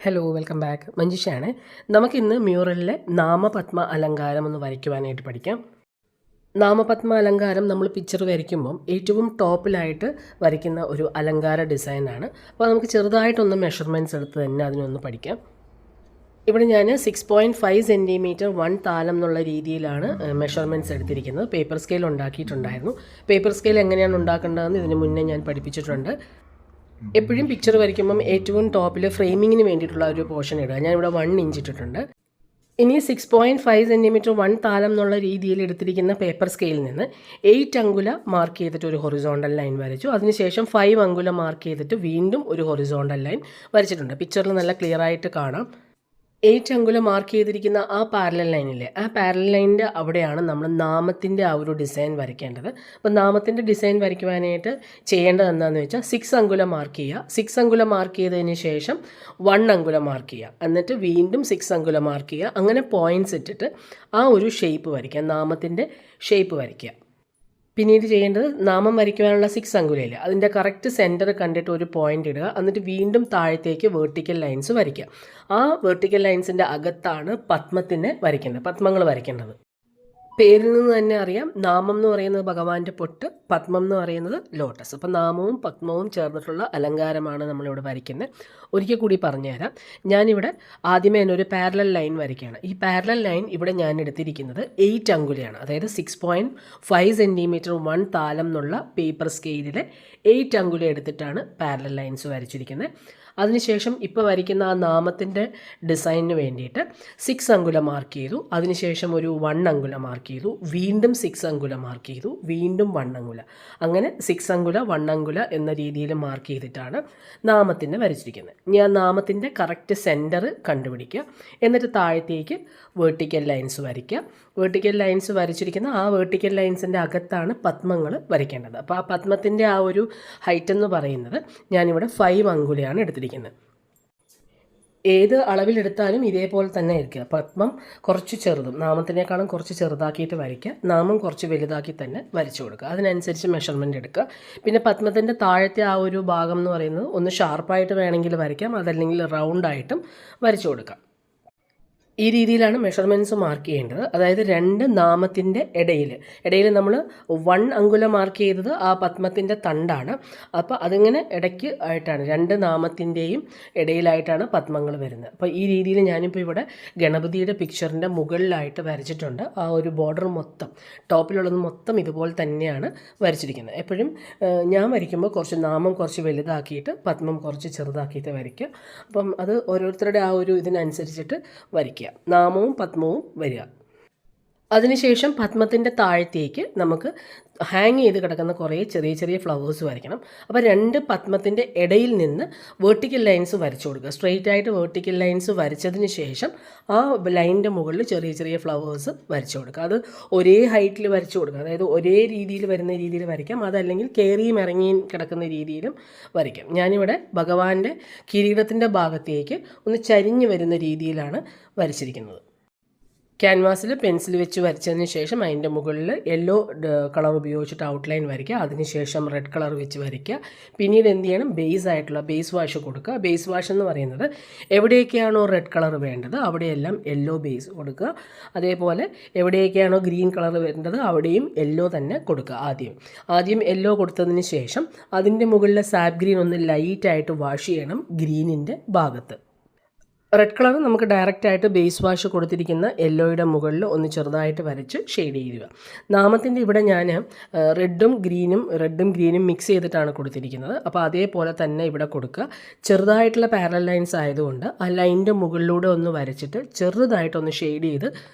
Hello, welcome back. മഞ്ജുഷയാണ്. നമുക്കിന്ന് മ്യൂറലിലെ നാമപത്മ അലങ്കാരം ഒന്ന് വരയ്ക്കുവാനായിട്ട് പഠിക്കാം. നാമപത്മ അലങ്കാരം നമ്മൾ പിക്ചർ വരയ്ക്കുമ്പം ഏറ്റവും ടോപ്പിലായിട്ട് വരയ്ക്കുന്ന ഒരു അലങ്കാര ഡിസൈനാണ്. അപ്പോൾ നമുക്ക് ചെറുതായിട്ടൊന്ന് മെഷർമെൻറ്റ്സ് എടുത്ത് തന്നെ അതിനൊന്ന് പഠിക്കാം. ഇവിടെ ഞാൻ 6.5 സെൻറ്റിമീറ്റർ 1 താലം എന്നുള്ള രീതിയിലാണ് മെഷർമെൻറ്റ്സ് എടുത്തിരിക്കുന്നത്. പേപ്പർ സ്കെയിൽ ഉണ്ടാക്കിയിട്ടുണ്ടായിരുന്നു. പേപ്പർ സ്കെയിൽ എങ്ങനെയാണ് ഉണ്ടാക്കേണ്ടതെന്ന് ഇതിന് മുന്നേ ഞാൻ പഠിപ്പിച്ചിട്ടുണ്ട്. എപ്പോഴും പിക്ചർ വരയ്ക്കുമ്പം ഏറ്റവും ടോപ്പിൽ ഫ്രെയിമിങ്ങിന് വേണ്ടിയിട്ടുള്ള ഒരു പോർഷൻ ഇടുക. ഞാനിവിടെ 1 ഇഞ്ച് ഇട്ടിട്ടുണ്ട്. ഇനി 6.5 സെൻറ്റിമീറ്റർ 1 താലം എന്നുള്ള രീതിയിൽ എടുത്തിരിക്കുന്ന പേപ്പർ സ്കെയിലിൽ നിന്ന് 8 അങ്കുല മാർക്ക് ചെയ്തിട്ട് ഒരു ഹൊറിസോണ്ടൽ ലൈൻ വരച്ചു. അതിനുശേഷം 5 അങ്കുല മാർക്ക് ചെയ്തിട്ട് വീണ്ടും ഒരു ഹൊറിസോണ്ടൽ ലൈൻ വരച്ചിട്ടുണ്ട്. പിക്ചറിൽ നല്ല ക്ലിയർ ആയിട്ട് കാണാം. 8 അങ്കുലം മാർക്ക് ചെയ്തിരിക്കുന്ന ആ പാരലൽ ലൈനില്ലേ, ആ പാരലൽ ലൈനിൻ്റെ അവിടെയാണ് നമ്മൾ നാമത്തിൻ്റെ ആ ഒരു ഡിസൈൻ വരയ്ക്കേണ്ടത്. അപ്പോൾ നാമത്തിൻ്റെ ഡിസൈൻ വരയ്ക്കുവാനായിട്ട് ചെയ്യേണ്ടത് എന്താണെന്ന് വെച്ചാൽ 6 അങ്കുലം മാർക്ക് ചെയ്യുക. 6 അങ്കുലം മാർക്ക് ചെയ്തതിന് ശേഷം 1 അങ്കുലം മാർക്ക് ചെയ്യുക. എന്നിട്ട് വീണ്ടും 6 അങ്കുലം മാർക്ക് ചെയ്യുക. അങ്ങനെ പോയിൻറ്റ്സ് ഇട്ടിട്ട് ആ ഒരു ഷേപ്പ് വരയ്ക്കുക, നാമത്തിൻ്റെ ഷേപ്പ് വരയ്ക്കുക. പിന്നീട് ചെയ്യേണ്ടത് നാമം വരയ്ക്കുവാനുള്ള 6 അങ്കുലയില്ല, അതിൻ്റെ കറക്റ്റ് സെൻറ്റർ കണ്ടിട്ട് ഒരു പോയിൻ്റ് ഇടുക. എന്നിട്ട് വീണ്ടും താഴത്തേക്ക് വെർട്ടിക്കൽ ലൈൻസ് വരയ്ക്കുക. ആ വെർട്ടിക്കൽ ലൈൻസിൻ്റെ അകത്താണ് പത്മത്തിനെ വരയ്ക്കേണ്ടത്, പത്മങ്ങൾ വരയ്ക്കേണ്ടത്. പേരിൽ നിന്ന് തന്നെ അറിയാം, നാമം എന്ന് പറയുന്നത് ഭഗവാന്റെ പൊട്ട്, പത്മം എന്ന് പറയുന്നത് ലോട്ടസ്. അപ്പോൾ നാമവും പത്മവും ചേർന്നിട്ടുള്ള അലങ്കാരമാണ് നമ്മളിവിടെ വരയ്ക്കുന്നത്. ഒരിക്കൽ കൂടി പറഞ്ഞുതരാം. ഞാനിവിടെ ആദ്യമേ തന്നെ ഒരു പാരലൽ ലൈൻ വരയ്ക്കുകയാണ്. ഈ പാരലൽ ലൈൻ ഇവിടെ ഞാൻ എടുത്തിരിക്കുന്നത് 8 അങ്കുലയാണ്, അതായത് 6.5 സെൻറ്റിമീറ്റർ 1 താലം എന്നുള്ള പേപ്പർ സ്കെയിലിലെ 8 അങ്കുല എടുത്തിട്ടാണ് പാരലൽ ലൈൻസ് വരച്ചിരിക്കുന്നത്. അതിനുശേഷം ഇപ്പോൾ വരയ്ക്കുന്ന ആ നാമത്തിൻ്റെ ഡിസൈനിന് വേണ്ടിയിട്ട് 6 അങ്കുല മാർക്ക് ചെയ്തു. അതിനുശേഷം ഒരു 1 അങ്കുല മാർക്ക് ചെയ്തു. വീണ്ടും 6 അങ്കുല മാർക്ക് ചെയ്തു. വീണ്ടും 1 അങ്കുല. അങ്ങനെ 6 അങ്കുല 1 അങ്കുല എന്ന രീതിയിൽ മാർക്ക് ചെയ്തിട്ടാണ് നാമത്തിനെ വരച്ചിരിക്കുന്നത്. ഇനി ആ നാമത്തിൻ്റെ കറക്റ്റ് സെൻറ്റർ കണ്ടുപിടിക്കുക. എന്നിട്ട് താഴത്തേക്ക് വെർട്ടിക്കൽ ലൈൻസ് വരയ്ക്കുക. വെർട്ടിക്കൽ ലൈൻസ് വരച്ചിരിക്കുന്ന ആ വെർട്ടിക്കൽ ലൈൻസിൻ്റെ അകത്താണ് പത്മങ്ങൾ വരയ്ക്കേണ്ടത്. അപ്പോൾ ആ പത്മത്തിൻ്റെ ആ ഒരു ഹൈറ്റ് എന്ന് പറയുന്നത് ഞാനിവിടെ 5 അങ്കുലയാണ് എടുത്തിരിക്കുന്നത്. ഏത് അളവിലെടുത്താലും ഇതേപോലെ തന്നെ ആയിരിക്കുക. പത്മം കുറച്ച് ചെറുതും നാമത്തിനേക്കാളും കുറച്ച് ചെറുതാക്കിയിട്ട് വരയ്ക്കുക. നാമം കുറച്ച് വലുതാക്കി തന്നെ വരച്ചു കൊടുക്കുക. അതിനനുസരിച്ച് മെഷർമെൻറ്റ് എടുക്കുക. പിന്നെ പത്മത്തിൻ്റെ താഴത്തെ ആ ഒരു ഭാഗം എന്ന് പറയുന്നത് ഒന്ന് ഷാർപ്പായിട്ട് വേണമെങ്കിൽ വരയ്ക്കാം, അതല്ലെങ്കിൽ റൗണ്ടായിട്ടും വരച്ചു കൊടുക്കാം. ഈ രീതിയിലാണ് മെഷർമെൻറ്റ്സ് മാർക്ക് ചെയ്യേണ്ടത്. അതായത് 2 നാമത്തിൻ്റെ ഇടയിൽ നമ്മൾ 1 അങ്കുല മാർക്ക് ചെയ്തത് ആ പത്മത്തിൻ്റെ തണ്ടാണ്. അപ്പോൾ അതിങ്ങനെ ഇടയ്ക്ക് ആയിട്ടാണ് 2 നാമത്തിൻ്റെയും ഇടയിലായിട്ടാണ് പത്മങ്ങൾ വരുന്നത്. അപ്പോൾ ഈ രീതിയിൽ ഞാനിപ്പോൾ ഇവിടെ ഗണപതിയുടെ പിക്ചറിൻ്റെ മുകളിലായിട്ട് വരച്ചിട്ടുണ്ട്. ആ ഒരു ബോർഡർ മൊത്തം, ടോപ്പിലുള്ളത് മൊത്തം ഇതുപോലെ തന്നെയാണ് വരച്ചിരിക്കുന്നത്. എപ്പോഴും ഞാൻ വരയ്ക്കുമ്പോൾ കുറച്ച് നാമം കുറച്ച് വലുതാക്കിയിട്ട് പത്മം കുറച്ച് ചെറുതാക്കിയിട്ട് വരയ്ക്കുക. അപ്പം അത് ഓരോരുത്തരുടെ ആ ഒരു ഇതിനനുസരിച്ചിട്ട് വരയ്ക്കുക. നാമവും പത്മവും വരിക. അതിനുശേഷം പത്മത്തിൻ്റെ താഴത്തേക്ക് നമുക്ക് ഹാങ് ചെയ്ത് കിടക്കുന്ന കുറേ ചെറിയ ചെറിയ ഫ്ലവേഴ്സ് വരയ്ക്കണം. അപ്പോൾ 2 പത്മത്തിൻ്റെ ഇടയിൽ നിന്ന് വെർട്ടിക്കൽ ലൈൻസ് വരച്ചു കൊടുക്കുക. സ്ട്രെയിറ്റ് ആയിട്ട് വെർട്ടിക്കൽ ലൈൻസ് വരച്ചതിന് ശേഷം ആ ലൈനിൻ്റെ മുകളിൽ ചെറിയ ചെറിയ ഫ്ലവേഴ്സ് വരച്ചു കൊടുക്കുക. അത് ഒരേ ഹൈറ്റിൽ വരച്ചു കൊടുക്കുക. അതായത് ഒരേ രീതിയിൽ വരുന്ന രീതിയിൽ വരയ്ക്കാം, അതല്ലെങ്കിൽ കയറിയും ഇറങ്ങിയും കിടക്കുന്ന രീതിയിലും വരയ്ക്കാം. ഞാനിവിടെ ഭഗവാന്റെ കിരീടത്തിൻ്റെ ഭാഗത്തേക്ക് ഒന്ന് ചരിഞ്ഞ് വരുന്ന രീതിയിലാണ് വരച്ചിരിക്കുന്നത്. ക്യാൻവാസിൽ പെൻസിൽ വെച്ച് വരച്ചതിന് ശേഷം അതിൻ്റെ മുകളിൽ യെല്ലോ കളർ ഉപയോഗിച്ചിട്ട് ഔട്ട്ലൈൻ വരയ്ക്കുക. അതിനുശേഷം റെഡ് കളർ വെച്ച് വരയ്ക്കുക. പിന്നീട് എന്ത് ചെയ്യണം, ബേസ് ആയിട്ടുള്ള ബേസ് വാഷ് കൊടുക്കുക. ബേസ് വാഷ് എന്ന് പറയുന്നത് എവിടെയൊക്കെയാണോ റെഡ് കളർ വേണ്ടത് അവിടെയെല്ലാം യെല്ലോ ബേസ് കൊടുക്കുക. അതേപോലെ എവിടെയൊക്കെയാണോ ഗ്രീൻ കളർ വേണ്ടത് അവിടെയും യെല്ലോ തന്നെ കൊടുക്കുക. ആദ്യം യെല്ലോ കൊടുത്തതിന് ശേഷം അതിൻ്റെ മുകളിൽ സാപ്പ് ഗ്രീൻ ഒന്ന് ലൈറ്റായിട്ട് വാഷ് ചെയ്യണം ഗ്രീനിൻ്റെ ഭാഗത്ത്. റെഡ് കളർ നമുക്ക് ഡയറക്റ്റായിട്ട് ബേസ് വാഷ് കൊടുത്തിരിക്കുന്ന യെല്ലോയുടെ മുകളിൽ ഒന്ന് ചെറുതായിട്ട് വരച്ച് ഷെയ്ഡ് ചെയ്യുക. നാമത്തിൻ്റെ ഇവിടെ ഞാൻ റെഡും ഗ്രീനും മിക്സ് ചെയ്തിട്ടാണ് കൊടുത്തിരിക്കുന്നത്. അപ്പോൾ അതേപോലെ തന്നെ ഇവിടെ കൊടുക്കുക. ചെറുതായിട്ടുള്ള പാരലൽ ലൈൻസ് ആയതുകൊണ്ട് ആ ലൈനിൻ്റെ മുകളിലൂടെ ഒന്ന് വരച്ചിട്ട് ചെറുതായിട്ടൊന്ന് ഷെയ്ഡ് ചെയ്ത്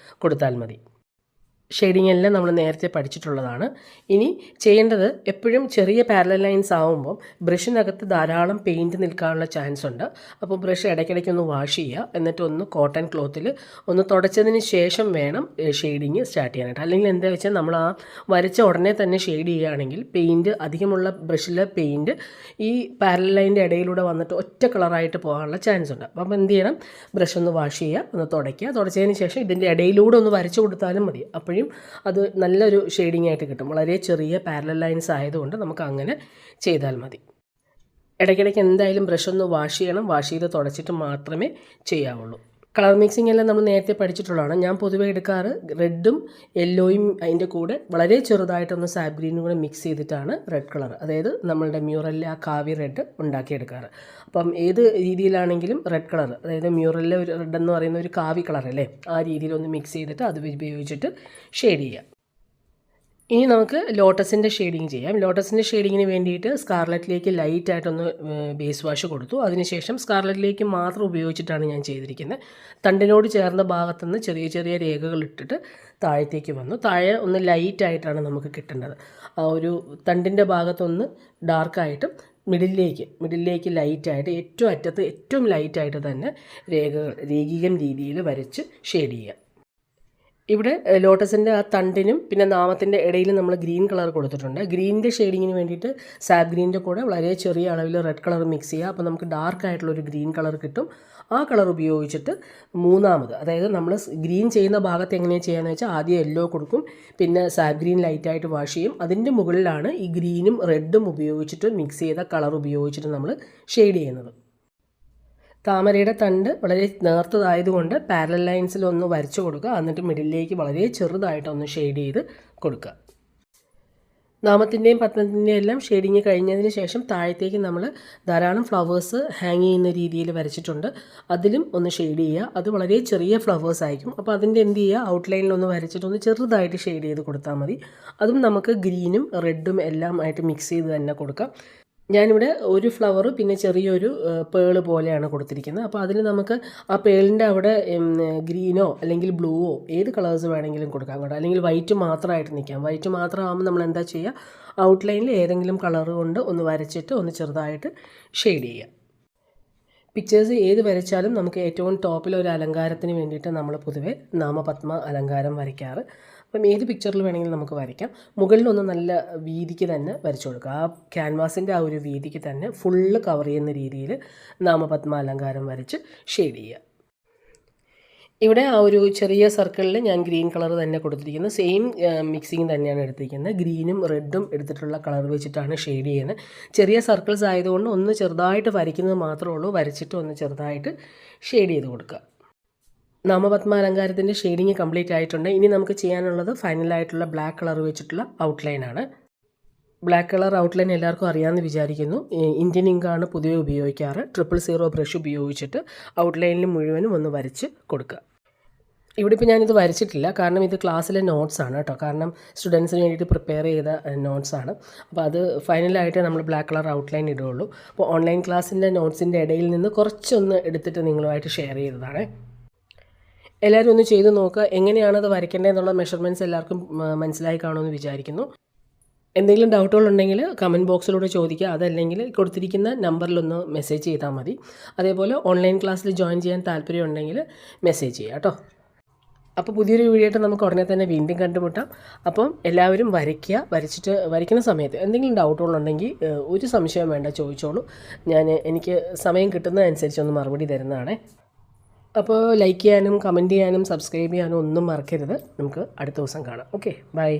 കൊടുത്താൽ മതി. ഷെയ്ഡിങ് എല്ലാം നമ്മൾ നേരത്തെ പഠിച്ചിട്ടുള്ളതാണ്. ഇനി ചെയ്യേണ്ടത്, എപ്പോഴും ചെറിയ പാരലൽ ലൈൻസ് ആകുമ്പോൾ ബ്രഷിനകത്ത് ധാരാളം പെയിൻറ്റ് നിൽക്കാനുള്ള ചാൻസ് ഉണ്ട്. അപ്പോൾ ബ്രഷ് ഇടയ്ക്കിടയ്ക്ക് ഒന്ന് വാഷ് ചെയ്യുക. എന്നിട്ട് ഒന്ന് കോട്ടൺ ക്ലോത്തിൽ ഒന്ന് തുടച്ചതിന് ശേഷം വേണം ഷെയ്ഡിങ് സ്റ്റാർട്ട് ചെയ്യാനായിട്ട്. അല്ലെങ്കിൽ എന്താ വെച്ചാൽ നമ്മൾ ആ വരച്ച ഉടനെ തന്നെ ഷെയ്ഡ് ചെയ്യുകയാണെങ്കിൽ പെയിൻറ്റ് അധികമുള്ള ബ്രഷിലെ പെയിൻറ്റ് ഈ പാരലൽ ലൈനിൻ്റെ ഇടയിലൂടെ വന്നിട്ട് ഒറ്റ കളറായിട്ട് പോകാനുള്ള ചാൻസ് ഉണ്ട്. അപ്പം എന്ത് ചെയ്യണം, ബ്രഷ് ഒന്ന് വാഷ് ചെയ്യുക, ഒന്ന് തുടയ്ക്കുക. തുടച്ചതിന് ശേഷം ഇതിൻ്റെ ഇടയിലൂടെ ഒന്ന് വരച്ചു കൊടുത്താലും മതി. അപ്പോഴും അത് നല്ലൊരു ഷെയ്ഡിങ് ആയിട്ട് കിട്ടും. വളരെ ചെറിയ പാരലൽ ലൈൻസ് ആയതുകൊണ്ട് നമുക്ക് അങ്ങനെ ചെയ്താൽ മതി. ഇടയ്ക്കിടയ്ക്ക് എന്തായാലും ബ്രഷ് ഒന്ന് വാഷ് ചെയ്യണം. വാഷ് ചെയ്ത് തുടച്ചിട്ട് മാത്രമേ ചെയ്യാവുള്ളൂ. കളർ മിക്സിംഗ് എല്ലാം നമ്മൾ നേരത്തെ പഠിച്ചിട്ടുള്ളതാണ്. ഞാൻ പൊതുവേ എടുക്കാറ് റെഡും യെല്ലോയും അതിൻ്റെ കൂടെ വളരെ ചെറുതായിട്ടൊന്ന് സാബ് ഗ്രീനും കൂടെ മിക്സ് ചെയ്തിട്ടാണ് റെഡ് കളർ, അതായത് നമ്മളുടെ മ്യൂറലിലെ ആ കാവി റെഡ് ഉണ്ടാക്കിയെടുക്കാറ്. അപ്പം ഏത് രീതിയിലാണെങ്കിലും റെഡ് കളർ, അതായത് മ്യൂറലിലെ ഒരു റെഡ് എന്ന് പറയുന്ന ഒരു കാവി കളർ അല്ലേ, ആ രീതിയിലൊന്ന് മിക്സ് ചെയ്തിട്ട് അത് ഉപയോഗിച്ചിട്ട് ഷെയ്ഡ് ചെയ്യാം. ഇനി നമുക്ക് ലോട്ടസിൻ്റെ ഷെയ്ഡിങ് ചെയ്യാം. ലോട്ടസിൻ്റെ ഷെയ്ഡിങ്ങിന് വേണ്ടിയിട്ട് സ്കാർലറ്റിലേക്ക് ലൈറ്റായിട്ടൊന്ന് ബേസ് വാഷ് കൊടുത്തു. അതിനുശേഷം സ്കാർലറ്റിലേക്ക് മാത്രം ഉപയോഗിച്ചിട്ടാണ് ഞാൻ ചെയ്തിരിക്കുന്നത്. തണ്ടിനോട് ചേർന്ന ഭാഗത്തുനിന്ന് ചെറിയ ചെറിയ രേഖകൾ ഇട്ടിട്ട് താഴത്തേക്ക് വന്നു. താഴെ ഒന്ന് ലൈറ്റായിട്ടാണ് നമുക്ക് കിട്ടേണ്ടത്. ആ ഒരു തണ്ടിൻ്റെ ഭാഗത്തൊന്ന് ഡാർക്കായിട്ടും മിഡിലേക്ക് ലൈറ്റായിട്ട് ഏറ്റവും അറ്റത്ത് ഏറ്റവും ലൈറ്റായിട്ട് തന്നെ രേഖീയം രീതിയിൽ വരച്ച് ഷെയ്ഡ് ചെയ്യാം. ഇവിടെ ലോട്ടസിൻ്റെ ആ തണ്ടിനും പിന്നെ നാമത്തിൻ്റെ ഇടയിൽ നമ്മൾ ഗ്രീൻ കളർ കൊടുത്തിട്ടുണ്ട്. ഗ്രീനിൻ്റെ ഷെയ്ഡിങ്ങിന് വേണ്ടിയിട്ട് സാബ് ഗ്രീനിൻ്റെ കൂടെ വളരെ ചെറിയ അളവിൽ റെഡ് കളർ മിക്സ് ചെയ്യുക. അപ്പോൾ നമുക്ക് ഡാർക്കായിട്ടുള്ളൊരു ഗ്രീൻ കളർ കിട്ടും. ആ കളർ ഉപയോഗിച്ചിട്ട് മൂന്നാമത്, അതായത് നമ്മൾ ഗ്രീൻ ചെയ്യുന്ന ഭാഗത്ത് എങ്ങനെയാണ് ചെയ്യാന്ന് വെച്ചാൽ ആദ്യം യെല്ലോ കൊടുക്കും, പിന്നെ സാബ് ഗ്രീൻ ലൈറ്റായിട്ട് വാഷ് ചെയ്യും. അതിൻ്റെ മുകളിലാണ് ഈ ഗ്രീനും റെഡും ഉപയോഗിച്ചിട്ട് മിക്സ് ചെയ്ത കളർ ഉപയോഗിച്ചിട്ട് നമ്മൾ ഷെയ്ഡ് ചെയ്യുന്നത്. താമരയുടെ തണ്ട് വളരെ നേർത്തതായതുകൊണ്ട് പാരലൽ ലൈൻസിലൊന്ന് വരച്ചു കൊടുക്കുക. എന്നിട്ട് മിഡിലേക്ക് വളരെ ചെറുതായിട്ടൊന്ന് ഷെയ്ഡ് ചെയ്ത് കൊടുക്കുക. നാമത്തിൻ്റെയും പത്മത്തിൻ്റെയും എല്ലാം ഷെയ്ഡിങ് കഴിഞ്ഞതിന് ശേഷം താഴത്തേക്ക് നമ്മൾ ധാരാളം ഫ്ലവേഴ്സ് ഹാങ് ചെയ്യുന്ന രീതിയിൽ വരച്ചിട്ടുണ്ട്. അതിലും ഒന്ന് ഷെയ്ഡ് ചെയ്യുക. അത് വളരെ ചെറിയ ഫ്ലവേഴ്സ് ആയിരിക്കും. അപ്പോൾ അതിൻ്റെ എന്ത് ചെയ്യുക, ഔട്ട്ലൈനിലൊന്ന് വരച്ചിട്ടൊന്ന് ചെറുതായിട്ട് ഷെയ്ഡ് ചെയ്ത് കൊടുത്താൽ മതി. അതും നമുക്ക് ഗ്രീനും റെഡും എല്ലാം ആയിട്ട് മിക്സ് ചെയ്ത് തന്നെ കൊടുക്കാം. ഞാനിവിടെ ഒരു ഫ്ലവർ പിന്നെ ചെറിയൊരു പേള് പോലെയാണ് കൊടുത്തിരിക്കുന്നത്. അപ്പോൾ അതിൽ നമുക്ക് ആ പേളിൻ്റെ അവിടെ ഗ്രീനോ അല്ലെങ്കിൽ ബ്ലൂവോ ഏത് കളേഴ്സ് വേണമെങ്കിലും കൊടുക്കാം കേട്ടോ. അല്ലെങ്കിൽ വൈറ്റ് മാത്രമായിട്ട് നിൽക്കാം. വൈറ്റ് മാത്രമാകുമ്പോൾ നമ്മൾ എന്താ ചെയ്യുക, ഔട്ട്ലൈനിൽ ഏതെങ്കിലും കളർ കൊണ്ട് ഒന്ന് വരച്ചിട്ട് ഒന്ന് ചെറുതായിട്ട് ഷെയ്ഡ് ചെയ്യുക. പിക്ചേഴ്സ് ഏത് വരച്ചാലും നമുക്ക് ഏറ്റവും ടോപ്പിൽ ഒരു അലങ്കാരത്തിന് വേണ്ടിയിട്ട് നമ്മൾ പൊതുവെ നാമപത്മ അലങ്കാരം വരയ്ക്കാറ്. അപ്പം ഏത് പിക്ചറിൽ വേണമെങ്കിലും നമുക്ക് വരയ്ക്കാം. മുകളിലൊന്ന് നല്ല വീതിക്ക് തന്നെ വരച്ചു കൊടുക്കുക. ആ ക്യാൻവാസിൻ്റെ ആ ഒരു വീതിക്ക് തന്നെ ഫുള്ള് കവർ ചെയ്യുന്ന രീതിയിൽ നാമപത്മ അലങ്കാരം വരച്ച് ഷെയ്ഡ് ചെയ്യുക. ഇവിടെ ആ ഒരു ചെറിയ സർക്കിളിൽ ഞാൻ ഗ്രീൻ കളർ തന്നെ കൊടുത്തിരിക്കുന്നത്. സെയിം മിക്സിങ് തന്നെയാണ് എടുത്തിരിക്കുന്നത്. ഗ്രീനും റെഡും എടുത്തിട്ടുള്ള കളർ വെച്ചിട്ടാണ് ഷെയ്ഡ് ചെയ്യുന്നത്. ചെറിയ സർക്കിൾസ് ആയതുകൊണ്ട് ഒന്ന് ചെറുതായിട്ട് വരയ്ക്കുന്നത് മാത്രമേ ഉള്ളൂ. വരച്ചിട്ട് ഒന്ന് ചെറുതായിട്ട് ഷെയ്ഡ് ചെയ്ത് കൊടുക്കുക. നാമപത്മ അലങ്കാരത്തിൻ്റെ ഷെയ്ഡിങ് കംപ്ലീറ്റ് ആയിട്ടുണ്ട്. ഇനി നമുക്ക് ചെയ്യാനുള്ളത് ഫൈനലായിട്ടുള്ള ബ്ലാക്ക് കളർ വെച്ചിട്ടുള്ള ഔട്ട്ലൈനാണ്. ബ്ലാക്ക് കളർ ഔട്ട്ലൈൻ എല്ലാവർക്കും അറിയാമെന്ന് വിചാരിക്കുന്നു. ഇന്ത്യൻ ഇങ്കാണ് പൊതുവെ ഉപയോഗിക്കാറ്. 000 ബ്രഷ് ഉപയോഗിച്ചിട്ട് ഔട്ട്ലൈനിൽ മുഴുവനും ഒന്ന് വരച്ച് കൊടുക്കുക. ഇവിടെ ഇപ്പോൾ ഞാനിത് വരച്ചിട്ടില്ല, കാരണം ഇത് ക്ലാസ്സിലെ നോട്ട്സാണ് കേട്ടോ. കാരണം സ്റ്റുഡൻസിന് വേണ്ടിയിട്ട് പ്രിപ്പയർ ചെയ്ത നോട്ട്സാണ്. അപ്പോൾ അത് ഫൈനലായിട്ട് നമ്മൾ ബ്ലാക്ക് കളർ ഔട്ട്ലൈൻ ഇടുകയുള്ളൂ. അപ്പോൾ ഓൺലൈൻ ക്ലാസ്സിൻ്റെ നോട്ട്സിൻ്റെ ഇടയിൽ നിന്ന് കുറച്ചൊന്ന് എടുത്തിട്ട് നിങ്ങളുമായിട്ട് ഷെയർ ചെയ്തതാണ്. എല്ലാവരും ഒന്ന് ചെയ്ത് നോക്കുക. എങ്ങനെയാണത് വരയ്ക്കേണ്ടതെന്നുള്ള മെഷർമെൻറ്റ്സ് എല്ലാവർക്കും മനസ്സിലായി കാണുമെന്ന് വിചാരിക്കുന്നു. എന്തെങ്കിലും ഡൗട്ടുകളുണ്ടെങ്കിൽ കമൻറ്റ് ബോക്സിലൂടെ ചോദിക്കുക. അതല്ലെങ്കിൽ കൊടുത്തിരിക്കുന്ന നമ്പറിലൊന്ന് മെസ്സേജ് ചെയ്താൽ മതി. അതേപോലെ ഓൺലൈൻ ക്ലാസ്സിൽ ജോയിൻ ചെയ്യാൻ താല്പര്യമുണ്ടെങ്കിൽ മെസ്സേജ് ചെയ്യുക കേട്ടോ. അപ്പോൾ പുതിയൊരു വീഡിയോ ആയിട്ട് നമുക്ക് ഉടനെ തന്നെ വീണ്ടും കണ്ടുമുട്ടാം. അപ്പം എല്ലാവരും വരയ്ക്കുക. വരയ്ക്കുന്ന സമയത്ത് എന്തെങ്കിലും ഡൗട്ടുകളുണ്ടെങ്കിൽ ഒരു സംശയം വേണ്ട, ചോദിച്ചോളൂ. എനിക്ക് സമയം കിട്ടുന്നതനുസരിച്ചൊന്ന് മറുപടി തരുന്നതാണ്. അപ്പോൾ ലൈക്ക് ചെയ്യാനും കമൻറ്റ് ചെയ്യാനും സബ്സ്ക്രൈബ് ചെയ്യാനും ഒന്നും മറക്കരുത്. നമുക്ക് അടുത്ത ദിവസം കാണാം. Okay, by.